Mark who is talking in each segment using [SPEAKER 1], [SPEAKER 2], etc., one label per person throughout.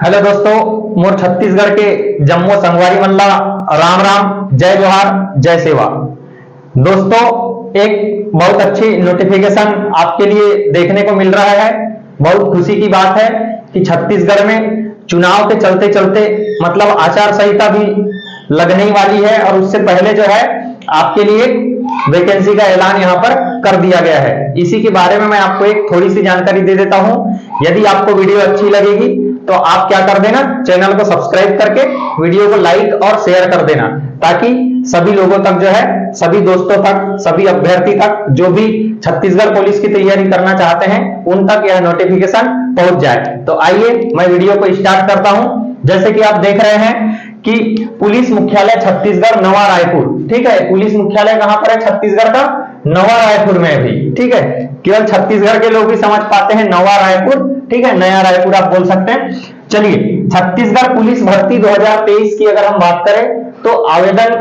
[SPEAKER 1] Hello दोस्तों, मोर छत्तीसगढ़ के जम्मू संगवारी मल्ला राम राम, जय जोहार, जय सेवा। दोस्तों, एक बहुत अच्छी नोटिफिकेशन आपके लिए देखने को मिल रहा है। बहुत खुशी की बात है कि छत्तीसगढ़ में चुनाव के चलते चलते मतलब आचार संहिता भी लगने वाली है और उससे पहले जो है आपके लिए वैकेंसी का ऐलान यहाँ पर कर दिया गया है। इसी के बारे में मैं आपको एक थोड़ी सी जानकारी दे देता हूं। यदि आपको वीडियो अच्छी लगेगी तो आप क्या कर देना, चैनल को सब्सक्राइब करके वीडियो को लाइक और शेयर कर देना, ताकि सभी लोगों तक जो है, सभी दोस्तों तक, सभी अभ्यर्थी तक जो भी छत्तीसगढ़ पुलिस की तैयारी करना चाहते हैं उन तक यह नोटिफिकेशन पहुंच जाए। तो आइए मैं वीडियो को स्टार्ट करता हूं। जैसे कि आप देख रहे हैं कि पुलिस मुख्यालय छत्तीसगढ़ नवा रायपुर, ठीक है। पुलिस मुख्यालय कहां पर है? छत्तीसगढ़ का नवा रायपुर में भी, ठीक है। केवल छत्तीसगढ़ के लोग ही समझ पाते हैं नवा रायपुर, ठीक है, नया रायपुर आप बोल सकते हैं। चलिए, छत्तीसगढ़ पुलिस भर्ती 2023 की अगर हम बात करें तो आवेदन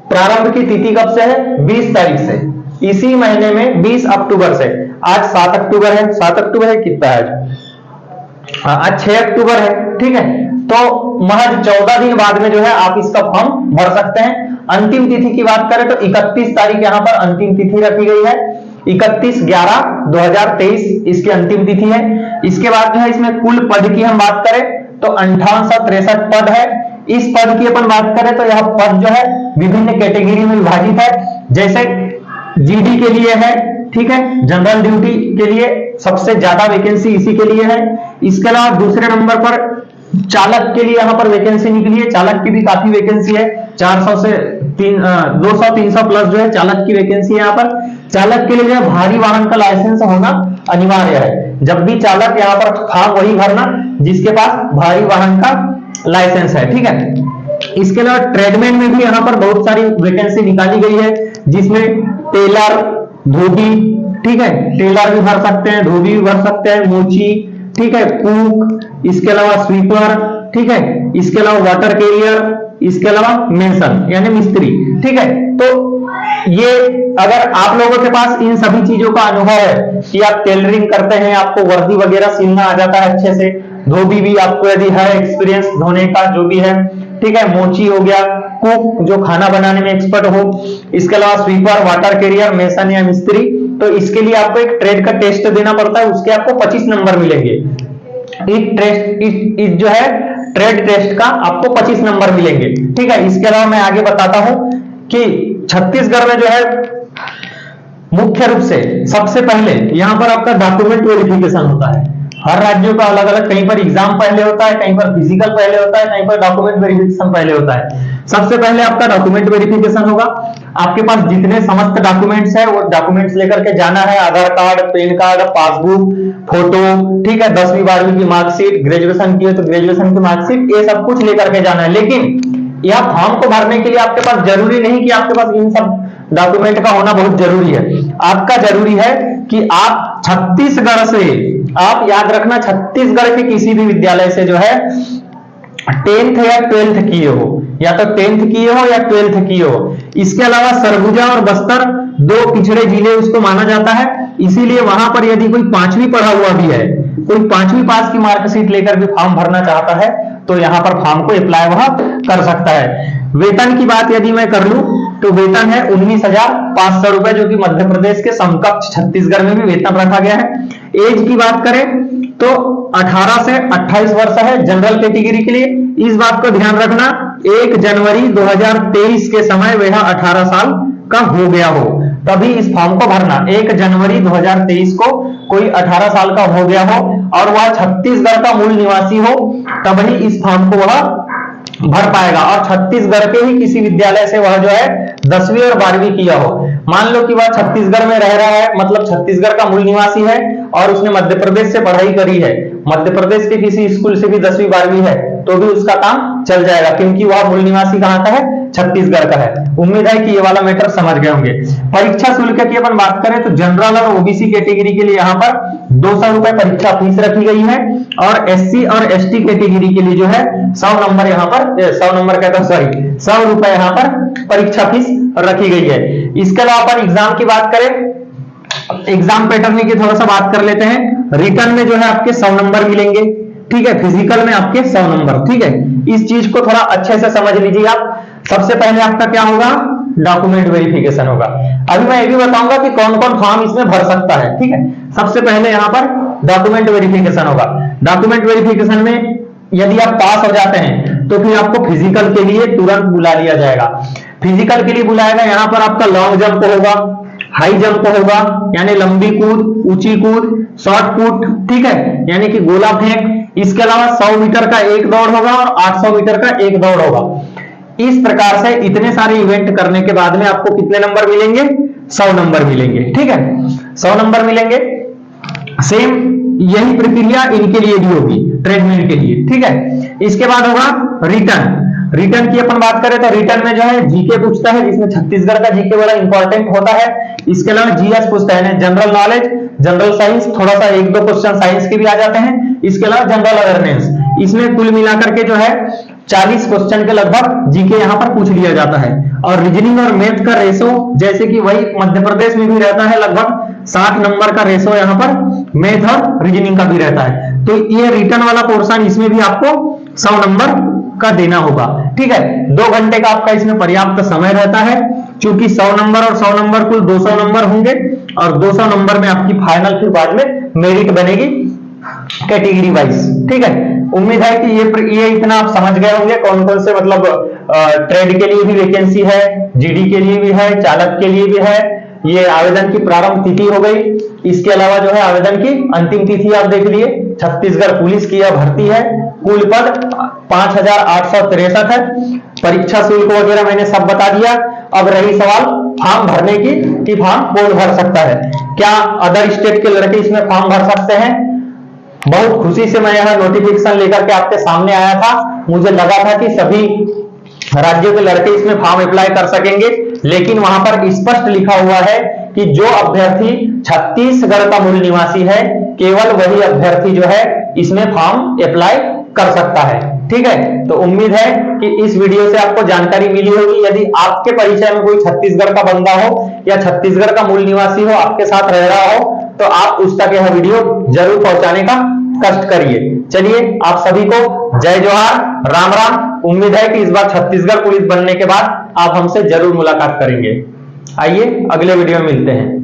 [SPEAKER 1] प्रारंभ की तिथि कब से है? 20 तारीख से, इसी महीने में 20 अक्टूबर से। आज 7 अक्टूबर है, 7 अक्टूबर है, कितना है आज 6 अक्टूबर है, ठीक है। तो महज 14 दिन बाद में जो है आप इसका फॉर्म भर सकते हैं। अंतिम तिथि की बात करें तो 31 तारीख यहां पर अंतिम तिथि रखी गई है। 31/11/2023 इसकी अंतिम तिथि है। इसके बाद जो है इसमें कुल पद की हम बात करें तो 5863 पद है। इस पद की अपन बात करें तो यह पद जो है विभिन्न कैटेगरी में विभाजित है। जैसे जीडी के लिए है, ठीक है, जनरल ड्यूटी के लिए सबसे ज्यादा वैकेंसी इसी के लिए है। इसके अलावा दूसरे नंबर पर चालक के लिए यहां पर वैकेंसी निकली है। चालक की भी काफी वैकेंसी है, 400 से 200-300 प्लस जो है चालक की वैकेंसी है। यहाँ पर चालक के लिए जो है भारी वाहन का लाइसेंस होना अनिवार्य है। जब भी चालक यहाँ पर फॉर्म वही भरना जिसके पास भारी वाहन का लाइसेंस है, ठीक है। इसके अलावा ट्रेडमैन में भी यहाँ पर बहुत सारी वैकेंसी निकाली गई है, जिसमें टेलर, धोबी, ठीक है, टेलर भी भर सकते हैं, धोबी भी भर सकते हैं, मोची, ठीक है, कुक, इसके अलावा स्वीपर, ठीक है, इसके अलावा वाटर कैरियर, इसके अलावा मेसन यानी मिस्त्री, ठीक है। तो ये अगर आप लोगों के पास इन सभी चीजों का अनुभव है कि आप टेलरिंग करते हैं, आपको वर्दी वगैरह सिलना आ जाता है अच्छे से, धोबी भी आपको यदि है एक्सपीरियंस धोने का जो भी है, ठीक है, मोची हो गया, कुक जो खाना बनाने में एक्सपर्ट हो, इसके अलावा स्वीपर, वाटर कैरियर, मेसन या मिस्त्री, तो इसके लिए आपको एक ट्रेड का टेस्ट देना पड़ता है। उसके आपको 25 नंबर मिलेंगे। इस जो है ट्रेड टेस्ट का आपको 25 नंबर मिलेंगे, ठीक है। इसके अलावा मैं आगे बताता हूं कि छत्तीसगढ़ में जो है मुख्य रूप से सबसे पहले यहां पर आपका डॉक्यूमेंट वेरिफिकेशन होता है। हर राज्यों का अलग अलग, कहीं पर एग्जाम पहले होता है, कहीं पर फिजिकल पहले होता है, कहीं पर डॉक्यूमेंट वेरिफिकेशन पहले होता है। सबसे पहले आपका डॉक्यूमेंट वेरिफिकेशन होगा। आपके पास जितने समस्त डॉक्यूमेंट्स है वो डॉक्यूमेंट्स लेकर के जाना है। Aadhaar card, PAN card, passbook, photo, ठीक है, 10वीं 12वीं की मार्कशीट, ग्रेजुएशन की है तो ग्रेजुएशन की मार्कशीट, ये सब कुछ लेकर के जाना है। लेकिन यह फॉर्म को भरने के लिए आपके पास जरूरी नहीं कि आपके पास इन सब डॉक्यूमेंट का होना बहुत जरूरी है। आपका जरूरी है कि आप छत्तीसगढ़ से, आप याद रखना, छत्तीसगढ़ के किसी भी विद्यालय से जो है 10th या 12th किए हो, या तो 10th किए हो या 12th किए हो। इसके अलावा सरगुजा और बस्तर दो पिछड़े जिले उसको माना जाता है, इसीलिए वहां पर यदि कोई 5वीं पढ़ा हुआ भी है, कोई 5वीं पास की मार्कशीट लेकर भी फॉर्म भरना चाहता है तो यहां पर फॉर्म को अप्लाई वह कर सकता है। वेतन की बात यदि मैं कर लूं तो वेतन है 19,500 रुपए, जो कि मध्य प्रदेश के समकक्ष छत्तीसगढ़ में भी वेतन रखा गया है। एज की बात करें तो 18 से 28 वर्ष है जनरल कैटेगरी के लिए। इस बात को ध्यान रखना, 1 जनवरी 2023 के समय वह 18 साल का हो गया हो तभी इस फॉर्म को भरना। 1 जनवरी 2023 को कोई 18 साल का हो गया हो और वह छत्तीसगढ़ का मूल निवासी हो तभी इस फॉर्म को वह भर पाएगा। और छत्तीसगढ़ के ही किसी विद्यालय से वह जो है 10वीं और 12वीं किया हो। मान लो कि वह छत्तीसगढ़ में रह रहा है, मतलब छत्तीसगढ़ का मूल निवासी है और उसने मध्य प्रदेश से पढ़ाई करी है, मध्य प्रदेश के किसी स्कूल से भी 10वीं 12वीं है तो भी उसका काम चल जाएगा, क्योंकि वह मूल निवासी कहां का है? छत्तीसगढ़ का है। उम्मीद है कि ये वाला मैटर समझ गए होंगे। परीक्षा शुल्क की अपन बात करें तो जनरल और ओबीसी कैटेगरी के लिए यहाँ पर 200 रुपए परीक्षा फीस रखी गई है और एससी और एसटी कैटेगरी के लिए जो है 100 नंबर यहाँ पर 100 नंबर कहता हूं, सॉरी 100 रुपए यहाँ पर परीक्षा फीस रखी गई है। इसके अलावा अपन एग्जाम की बात करें, एग्जाम पैटर्न की थोड़ा सा बात कर लेते हैं। रिटर्न में जो है आपके 100 नंबर मिलेंगे, ठीक है, फिजिकल में आपके 100 नंबर। ठीक है, इस चीज को थोड़ा अच्छे से समझ लीजिए आप। सबसे पहले आपका क्या होगा, डॉक्यूमेंट वेरिफिकेशन होगा। अभी मैं ये भी बताऊंगा कि कौन कौन फॉर्म इसमें भर सकता है। ठीक है, सबसे पहले यहां पर डॉक्यूमेंट वेरिफिकेशन होगा। डॉक्यूमेंट वेरिफिकेशन में यदि आप पास हो जाते हैं तो फिर आपको फिजिकल के लिए तुरंत बुला लिया जाएगा। फिजिकल के लिए बुलाएगा, यहां पर आपका लॉन्ग जंप होगा, हाई जंप होगा, यानी लंबी कूद, ऊंची कूद, शॉर्ट पुट, ठीक है, यानी कि गोला फेंक। इसके अलावा 100 मीटर का एक दौड़ होगा और 800 मीटर का एक दौड़ होगा। इस प्रकार से इतने सारे इवेंट करने के बाद में आपको कितने नंबर मिलेंगे, 100 नंबर मिलेंगे। ठीक है, 100 नंबर मिलेंगे। सेम यही प्रक्रिया इनके लिए भी होगी, ट्रेडमिल के लिए। ठीक है, इसके बाद होगा रिटर्न। रिटर्न की अपन बात करें तो रिटर्न में जो है जीके पूछता है, जिसमें छत्तीसगढ़ का जीके बड़ा इंपॉर्टेंट होता है। इसके अलावा जीएस पूछता है, जनरल नॉलेज, जनरल साइंस, थोड़ा सा एक दो क्वेश्चन साइंस के भी आ जाते हैं। इसके अलावा जनरल अवेयरनेस, इसमें कुल मिलाकर के जो है 40 क्वेश्चन के लगभग जीके यहां पर पूछ लिया जाता है। और रीजनिंग और मैथ का रेशो जैसे कि वही मध्य प्रदेश में भी रहता है, लगभग 60 नंबर का रेशो यहां पर मैथ और रीजनिंग का भी रहता है। तो ये रिटर्न वाला पोर्शन इसमें भी आपको 100 नंबर का देना होगा। ठीक है, 2 घंटे का आपका इसमें पर्याप्त समय रहता है, क्योंकि 100 नंबर और 100 नंबर कुल 200 नंबर होंगे। और 200 नंबर में आपकी फाइनल फिर बाद में मेरिट बनेगी कैटेगरी वाइज। ठीक है, उम्मीद है कि ये इतना आप समझ गए होंगे कौन कौन से मतलब ट्रेड के लिए भी वैकेंसी है, जीडी के लिए भी है, चालक के लिए भी है। ये आवेदन की प्रारंभ तिथि हो गई। इसके अलावा जो है आवेदन की अंतिम तिथि आप देख लिए। छत्तीसगढ़ पुलिस की यह भर्ती है। कुल पद 5863 है। परीक्षा शुल्क वगैरह मैंने सब बता दिया। अब रही सवाल फॉर्म भरने की कि फॉर्म कौन भर सकता है। क्या अदर स्टेट के लड़के इसमें फॉर्म भर सकते हैं? बहुत खुशी से मैं यह नोटिफिकेशन लेकर के आपके सामने आया था। मुझे लगा था कि सभी राज्यों के लड़के इसमें फॉर्म अप्लाई कर सकेंगे, लेकिन वहां पर स्पष्ट लिखा हुआ है कि जो अभ्यर्थी छत्तीसगढ़ का मूल निवासी है, केवल वही अभ्यर्थी जो है इसमें फॉर्म अप्लाई कर सकता है। ठीक है, तो उम्मीद है कि इस वीडियो से आपको जानकारी मिली होगी। यदि आपके परिचय में कोई छत्तीसगढ़ का बंदा हो या छत्तीसगढ़ का मूल निवासी हो, आपके साथ रह रहा हो, तो आप उस तक यह वीडियो जरूर पहुंचाने का कष्ट करिए। चलिए, आप सभी को जय जोहार, राम राम। उम्मीद है कि इस बार छत्तीसगढ़ पुलिस बनने के बाद आप हमसे जरूर मुलाकात करेंगे। आइए अगले वीडियो में मिलते हैं।